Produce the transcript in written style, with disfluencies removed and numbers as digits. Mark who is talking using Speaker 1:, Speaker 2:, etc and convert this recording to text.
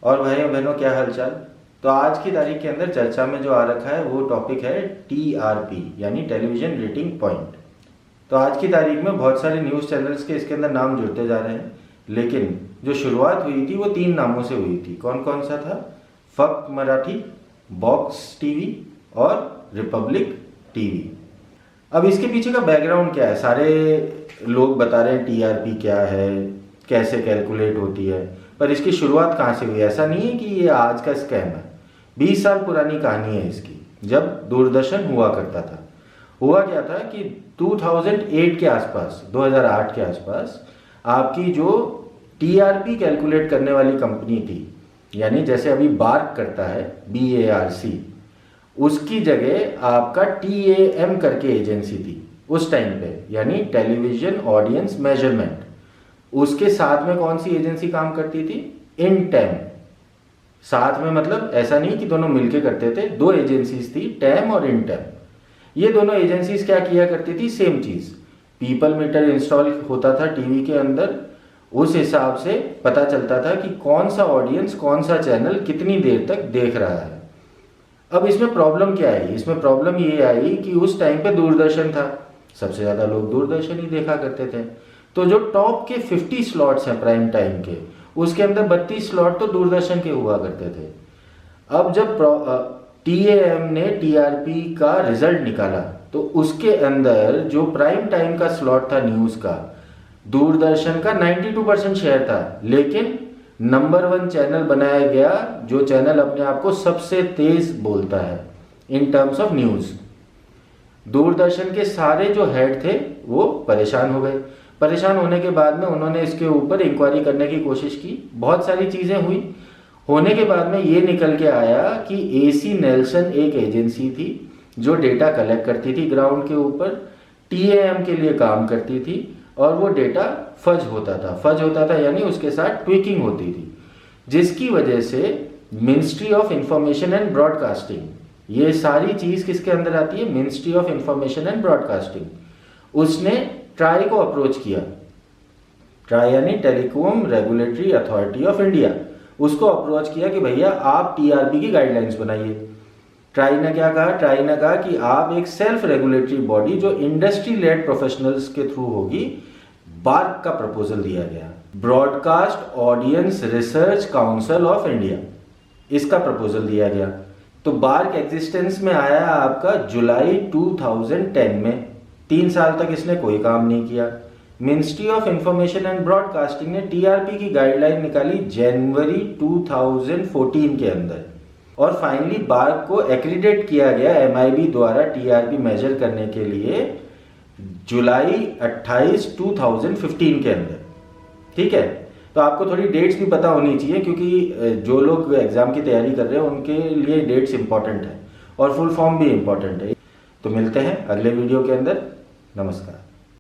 Speaker 1: और भाइयों बहनों, क्या हालचाल। तो आज की तारीख के अंदर चर्चा में जो आ रखा है वो टॉपिक है टीआरपी यानी टेलीविजन रेटिंग पॉइंट। तो आज की तारीख में बहुत सारे न्यूज़ चैनल्स के इसके अंदर नाम जुड़ते जा रहे हैं, लेकिन जो शुरुआत हुई थी वो 3 नामों से हुई थी। कौन कौन सा था? फक मराठी, बॉक्स टीवी और रिपब्लिक टीवी। अब इसके पीछे का बैकग्राउंड क्या है? सारे लोग बता रहे हैं टीआरपी क्या है, कैसे कैलकुलेट होती है, पर इसकी शुरुआत कहाँ से हुई? ऐसा नहीं है कि ये आज का स्कैम है। 20 साल पुरानी कहानी है इसकी। जब दूरदर्शन हुआ करता था, हुआ क्या था कि 2008 के आसपास, 2008 के आसपास आपकी जो टीआरपी कैलकुलेट करने वाली कंपनी थी, यानी जैसे अभी बार्क करता है BARC, उसकी जगह आपका TAM करके एजेंसी थी उस टाइम पे, यानी टेलीविजन ऑडियंस मेजरमेंट। उसके साथ में कौन सी एजेंसी काम करती थी? INTEM। साथ में मतलब ऐसा नहीं कि दोनों मिलके करते थे, 2 एजेंसीज थी, TAM और INTEM। ये दोनों एजेंसीज क्या किया करती थी? सेम चीज, पीपल मीटर इंस्टॉल होता था टीवी के अंदर। उस हिसाब से पता चलता था कि कौन सा ऑडियंस कौन सा चैनल कितनी देर तक देख रहा है। अब इसमें प्रॉब्लम क्या आई? इसमें प्रॉब्लम ये आई कि उस टाइम पे दूरदर्शन था, सबसे ज़्यादा लोग दूरदर्शन ही देखा करते थे। तो जो टॉप के 50 स्लॉट्स हैं प्राइम टाइम के, उसके अंदर 32 स्लॉट तो दूरदर्शन के हुआ करते थे। अब जब TAM ने TRP का रिजल्ट निकाला तो उसके अंदर जो प्राइम टाइम का स्लॉट था न्यूज़ का, दूरदर्शन का 92% शेयर था, लेकिन नंबर 1 चैनल बनाया गया, जो चैनल अपने आप को सबसे तेज बोलता है in terms of news. Doordarshan के सारे जो हेड थे वो परेशान हो गए। परेशान होने के बाद में उन्होंने इसके ऊपर इंक्वायरी करने की कोशिश की, बहुत सारी चीज़ें हुई। होने के बाद में ये निकल के आया कि AC नेल्सन एक एजेंसी थी जो डेटा कलेक्ट करती थी ग्राउंड के ऊपर, TAM के लिए काम करती थी, और वो डेटा फज होता था यानी उसके साथ ट्विकिंग होती थी, जिसकी वजह से ministry of information and broadcasting, ये सारी चीज़ किसके अंदर आती है? Ministry of information and broadcasting. उसने ट्राई को अप्रोच किया, ट्राई यानी telecom regulatory authority of India, उसको अप्रोच किया कि भैया आप TRP की गाइडलाइंस बनाइए। ट्राई ने क्या कहा? ट्राई ने कहा कि आप एक सेल्फ रेगुलेटरी बॉडी जो इंडस्ट्री लेड प्रोफेशनल्स के थ्रू होगी, बार्क का प्रपोजल दिया गया, broadcast audience research council of India, इसका प्रपोजल दिया गया। तो बार्क एग्जिस्टेंस में आया आपका जुलाई 2010 में। 3 साल तक इसने कोई काम नहीं किया। Ministry of information and broadcasting ने TRP की गाइडलाइन निकाली जनवरी 2014 के अंदर, और फाइनली बार्क को एक्रीडेट किया गया MIB द्वारा TRP मेजर करने के लिए जुलाई 28, 2015 के अंदर। ठीक है, तो आपको थोड़ी डेट्स भी पता होनी चाहिए, क्योंकि जो लोग एग्जाम की तैयारी कर रहे हैं उनके लिए डेट्स इंपॉर्टेंट है और फुल फॉर्म भी इंपॉर्टेंट है। तो मिलते हैं अगले वीडियो के अंदर। नमस्कार।